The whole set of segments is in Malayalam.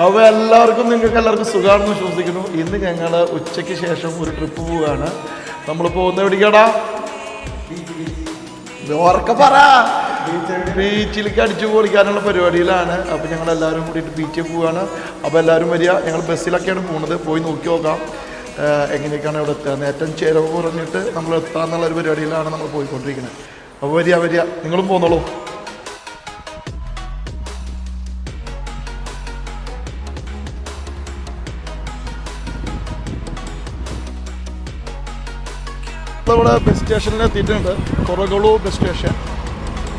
അപ്പോൾ നിങ്ങൾക്ക് എല്ലാവർക്കും സുഖമാണെന്ന് വിശ്വസിക്കുന്നു. ഇന്ന് ഞങ്ങൾ ഉച്ചയ്ക്ക് ശേഷം ഒരു ട്രിപ്പ് പോവുകയാണ്. നമ്മൾ പോകുന്ന എവിടേക്കാടാ? ഓർക്ക പറ. ബീച്ചിലേക്ക് അടിച്ചു പൊളിക്കാനുള്ള പരിപാടിയിലാണ്. അപ്പോൾ ഞങ്ങൾ എല്ലാവരും കൂടിയിട്ട് ബീച്ചിൽ പോവുകയാണ്. അപ്പോൾ എല്ലാവരും വരിക. ഞങ്ങൾ ബസ്സിലൊക്കെയാണ് പോകുന്നത്. പോയി നോക്കി നോക്കാം എങ്ങനെയൊക്കെയാണ് ഇവിടെ എത്തുക. ഏറ്റവും ചിലവ് കുറഞ്ഞിട്ട് നമ്മൾ എത്താമെന്നുള്ളൊരു പരിപാടിയിലാണ് നമ്മൾ പോയിക്കൊണ്ടിരിക്കുന്നത്. അപ്പോൾ വരിക, നിങ്ങളും പോന്നോളൂ. ഇവിടെ ബസ് സ്റ്റേഷനിൽ എത്തിയിട്ടുണ്ട്. കൊറഗളു ബസ് സ്റ്റേഷൻ.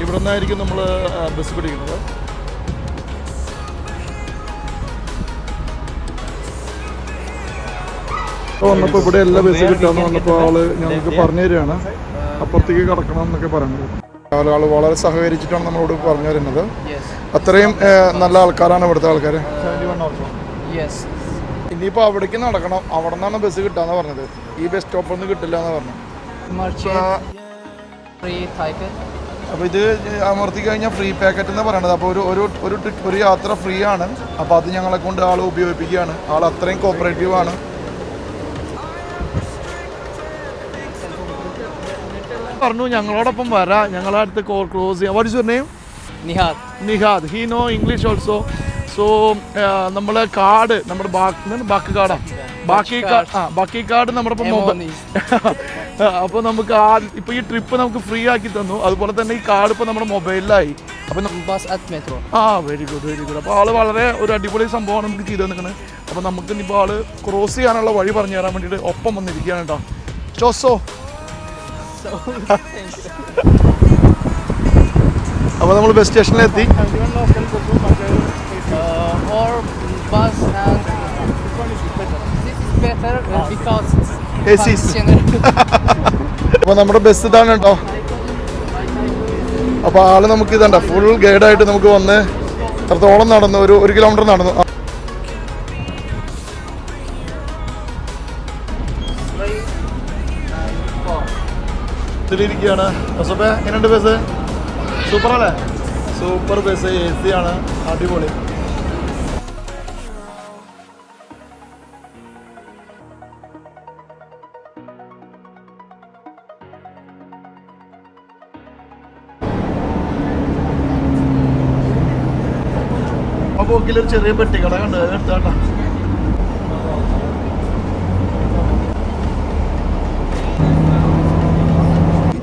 ഇവിടെ നിന്നായിരിക്കും നമ്മൾ ബസ് പിടിക്കുന്നത്. വന്നപ്പോൾ ഇവിടെ എല്ലാ ബസ് കിട്ടാമെന്ന് വന്നപ്പോൾ ആള് ഞങ്ങൾക്ക് പറഞ്ഞു തരികയാണ് അപ്പുറത്തേക്ക് കിടക്കണം എന്നൊക്കെ പറയുന്നത്. ആൾ വളരെ സഹകരിച്ചിട്ടാണ് നമ്മളോട് പറഞ്ഞു തരുന്നത്. അത്രയും നല്ല ആൾക്കാരാണ് ഇവിടുത്തെ ആൾക്കാർ. ഇനിയിപ്പോൾ അവിടേക്ക് നടക്കണം. അവിടെ നിന്നാണ് ബസ് കിട്ടാന്ന് പറഞ്ഞത്. ഈ ബസ് സ്റ്റോപ്പിൽ നിന്ന് കിട്ടില്ല എന്ന് പറഞ്ഞു. അപ്പോൾ ഇത് അമർത്തി കഴിഞ്ഞാൽ ഫ്രീ പാക്കറ്റ് എന്ന് പറയണത്. അപ്പോൾ ഒരു യാത്ര ഫ്രീ ആണ്. അപ്പോൾ അത് ഞങ്ങളെ കൊണ്ട് ആൾ ഉപയോഗിപ്പിക്കുകയാണ്. ആൾ അത്രയും കോപ്പറേറ്റീവ് ആണ്. പറഞ്ഞു ഞങ്ങളോടൊപ്പം വരാം, ഞങ്ങളെ അടുത്ത് ക്ലോസ് ചെയ്യാം. What is your name? Nihad. He know English also. So നമ്മളെ കാർഡ്, നമ്മുടെ ബാക്കി കാർഡ് നമ്മുടെ ഇപ്പം അപ്പോൾ നമുക്ക് ഇപ്പോൾ ഈ ട്രിപ്പ് നമുക്ക് ഫ്രീ ആക്കി തന്നു. അതുപോലെ തന്നെ ഈ കാർഡ് ഇപ്പോൾ നമ്മുടെ മൊബൈലിലായി. അപ്പം വെരി ഗുഡ്. അപ്പോൾ ആള് വളരെ ഒരു അടിപൊളി സംഭവമാണ് നമുക്ക് ചെയ്തു തന്നിരിക്കുന്നത്. അപ്പോൾ നമുക്ക് ഇനിയിപ്പോൾ ആള് ക്രോസ് ചെയ്യാനുള്ള വഴി പറഞ്ഞു തരാൻ വേണ്ടിയിട്ട് ഒപ്പം വന്നിരിക്കുകയാണ് കേട്ടോ. ചോസോ. അപ്പോൾ നമ്മൾ ബസ് സ്റ്റേഷനിലെത്തി. അപ്പോൾ നമ്മുടെ ബസ് ഇതാണ് കേട്ടോ. അപ്പോൾ ആള് നമുക്ക് ഇതണ്ട ഫുൾ ഗൈഡായിട്ട് നമുക്ക് വന്ന് എത്രത്തോളം നടന്നു, ഒരു കിലോമീറ്റർ നടന്നു. ാണ് എങ്ങനെയുണ്ട് ബസ്? സൂപ്പർ അല്ലേ? Super bus. AC ആണ്, അടിപൊളി. പോക്കിലൊരു ചെറിയ പെട്ടിക്കട കണ്ട് എടുത്താട്ടാ.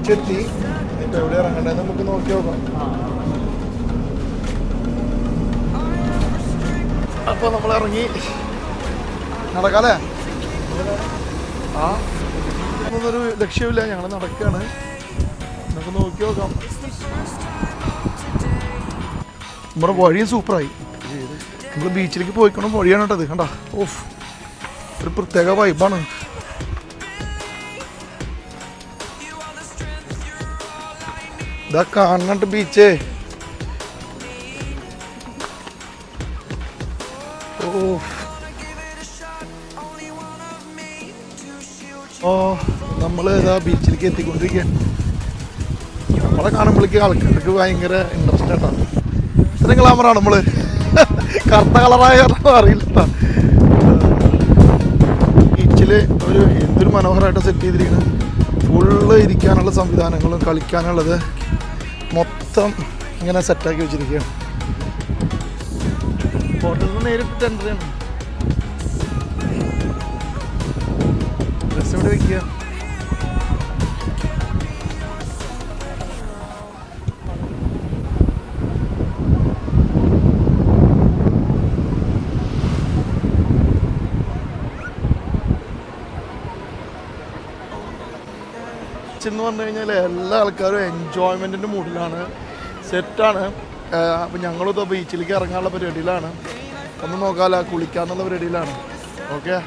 ചെത്തി എന്നിട്ട് എവിടെ ഇറങ്ങണ്ടേ നമുക്ക് നോക്കി നോക്കാം. അപ്പൊ നമ്മൾ ഇറങ്ങി നടക്കാല്ലേ? ഒന്നൊരു ലക്ഷ്യമില്ല, ഞങ്ങൾ നടക്കാണ്. നമുക്ക് നോക്കി നോക്കാം. നമ്മുടെ വഴിയും സൂപ്പറായി. നമ്മൾ ബീച്ചിലേക്ക് പോയിക്കണം വഴിയാണ് കേട്ടത്. കണ്ടാ, ഓഫ്, ഒരു പ്രത്യേക വൈബാണ്. ഇതാ കാണുന്നുണ്ട് ബീച്ച്. നമ്മള് ഇതാ ബീച്ചിലേക്ക് എത്തിക്കൊണ്ടിരിക്കുക. നമ്മളെ കാണുമ്പോഴേക്ക് ആൾക്കാർക്ക് ഭയങ്കര ഇൻട്രസ്റ്റ് ആയിട്ടാണ്. ഇത്രയും ഗ്ലാമറാണ്. നമ്മള് കറുത്ത കളറായ അറിയില്ല. ബീച്ചില് എന്തൊരു മനോഹരമായിട്ട് സെറ്റ് ചെയ്തിരിക്കുന്നത്. ഫുള്ള് ഇരിക്കാനുള്ള സംവിധാനങ്ങളും കളിക്കാനുള്ളത് മൊത്തം ഇങ്ങനെ സെറ്റാക്കി വെച്ചിരിക്കുകയാണ്. ഹോട്ടലിൽ നേരിട്ട് എൻ്റർ ചെയ്യണം. ഡ്രസ് എവിടെ വയ്ക്കുക? എന്ന് പറഞ്ഞു കഴിഞ്ഞാൽ എല്ലാ ആൾക്കാരും എൻജോയ്മെൻറ്റിൻ്റെ മൂഡിലാണ്, സെറ്റാണ്. അപ്പം ഞങ്ങളിപ്പോൾ ബീച്ചിലേക്ക് ഇറങ്ങാനുള്ള പരിപാടിയിലാണ്. ഒന്ന് നോക്കാമല്ലോ, കുളിക്കാന്നുള്ള പരിപാടിയിലാണ്. Okay.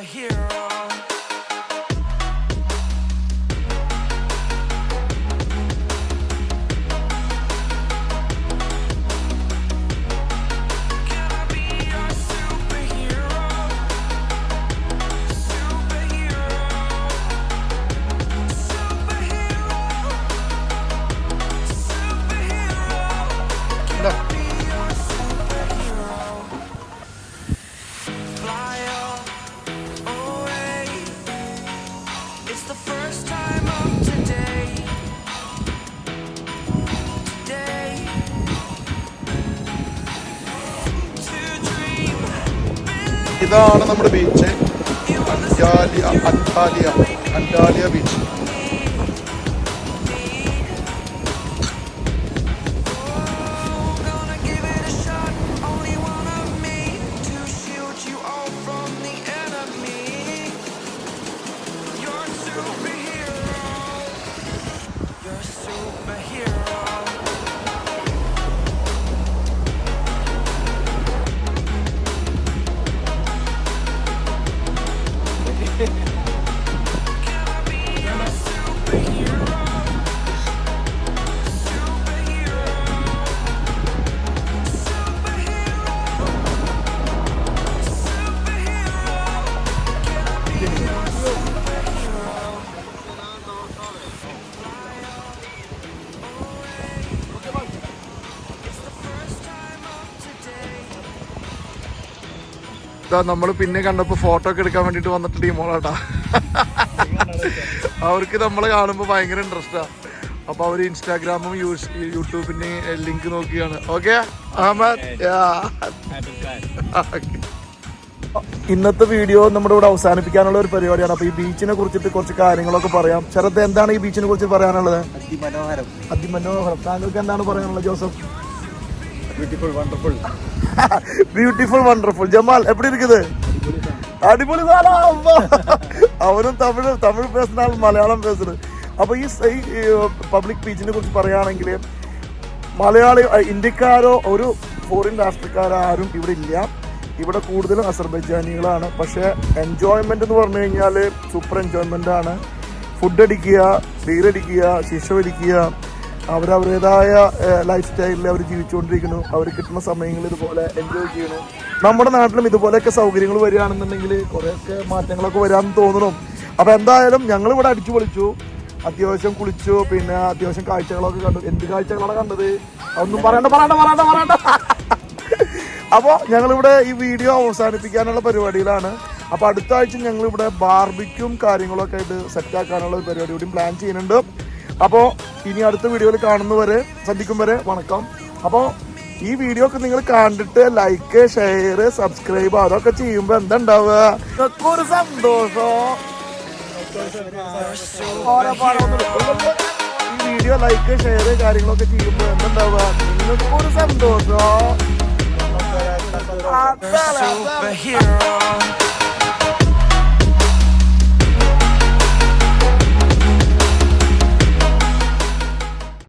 superhero. Can I be your superhero? Superhero. Superhero. Superhero. Can I be your superhero? Fly away. It's the first time of today. Today. To dream. ഇതാണ് നമ്മുടെ beach, Antalya beach. Gonna give it a shot. Only one of me to shield you all from the enemy. You're a superhero. You're a superhero. Can I be your superhero? Superhero. Superhero. Superhero. Can I be your superhero? It's the first time of today. നമ്മൾ പിന്നെ കണ്ടപ്പോൾ ഫോട്ടോ ഒക്കെ എടുക്കാൻ വേണ്ടിട്ട് വന്നിട്ട് ടീമോളാട്ടാ. അവർക്ക് നമ്മളെ കാണുമ്പോൾ ഭയങ്കര ഇൻട്രസ്റ്റാ. അപ്പൊ അവര് ഇൻസ്റ്റാഗ്രാമും യൂട്യൂബിന്റെ ലിങ്ക് നോക്കിയാണ്. ഓക്കെ അഹമ്മദ്, ഇന്നത്തെ വീഡിയോ നമ്മുടെ ഇവിടെ അവസാനിപ്പിക്കാനുള്ള ഒരു പരിപാടിയാണ്. അപ്പൊ ഈ ബീച്ചിനെ കുറിച്ചിട്ട് കുറച്ച് കാര്യങ്ങളൊക്കെ പറയാം. ശരത്, എന്താണ് ഈ ബീച്ചിനെ കുറിച്ച് പറയാനുള്ളത്? അതിമനോഹരം. താങ്കൾക്ക് എന്താണ് പറയാനുള്ളത് ജോസഫ്? Beautiful wonderful. ജമാൽ എപ്പടി ഇരിക്കുന്നത്? അടിപൊളി. അവനും തമിഴ് പേസുന്ന ആൾ മലയാളം പേസുന്നത്. അപ്പൊ ഈ പബ്ലിക് ബീച്ചിനെ കുറിച്ച് പറയുകയാണെങ്കിൽ മലയാളി ഇന്ത്യക്കാരോ ഒരു ഫോറിൻ രാഷ്ട്രീയക്കാരോ ആരും ഇവിടെ ഇല്ല. ഇവിടെ കൂടുതലും അസർബൈജാനികളാണ്. പക്ഷേ എൻജോയ്മെന്റ് എന്ന് പറഞ്ഞു കഴിഞ്ഞാൽ സൂപ്പർ എൻജോയ്മെന്റ് ആണ്. ഫുഡ് അടിക്കുക, ബീർ അടിക്കുക, ശിശ വലിക്കുക, അവരവരുടേതായ ലൈഫ് സ്റ്റൈലിൽ അവർ ജീവിച്ചുകൊണ്ടിരിക്കുന്നു. അവർ കിട്ടുന്ന സമയങ്ങൾ ഇതുപോലെ എൻജോയ് ചെയ്യുന്നു. നമ്മുടെ നാട്ടിലും ഇതുപോലെയൊക്കെ സൗകര്യങ്ങൾ വരികയാണെന്നുണ്ടെങ്കിൽ കുറേയൊക്കെ മാറ്റങ്ങളൊക്കെ വരാമെന്ന് തോന്നുന്നു. അപ്പോൾ എന്തായാലും ഞങ്ങളിവിടെ അടിച്ചു പൊളിച്ചു, അത്യാവശ്യം കുളിച്ചു, പിന്നെ അത്യാവശ്യം കാഴ്ചകളൊക്കെ കണ്ടു. എന്ത് കാഴ്ചകളാണ് കണ്ടത്? അതൊന്നും പറയണ്ട. അപ്പോൾ ഞങ്ങളിവിടെ ഈ വീഡിയോ അവസാനിപ്പിക്കാനുള്ള പരിപാടിയിലാണ്. അപ്പോൾ അടുത്ത ആഴ്ച ഞങ്ങളിവിടെ ബാർബിക്യും കാര്യങ്ങളൊക്കെ ആയിട്ട് സെറ്റാക്കാനുള്ള ഒരു പരിപാടി കൂടി പ്ലാൻ ചെയ്യുന്നുണ്ട്. അപ്പോൾ ഇനി അടുത്ത വീഡിയോയിൽ കാണുന്നവരെ സന്ധിക്കും വരെ വണക്കം. അപ്പോൾ ഈ വീഡിയോ ഒക്കെ നിങ്ങൾ കണ്ടിട്ട് ലൈക്ക്, ഷെയർ, സബ്സ്ക്രൈബ് അതൊക്കെ ചെയ്യുമ്പോൾ എന്താ ഉണ്ടാവുക? ഒരു സന്തോഷം. ഈ വീഡിയോ ലൈക്ക്, ഷെയർ കാര്യങ്ങളൊക്കെ ചെയ്യുമ്പോൾ എന്തുണ്ടാവുക? നിങ്ങൾക്കൊരു സന്തോഷം. Superhero.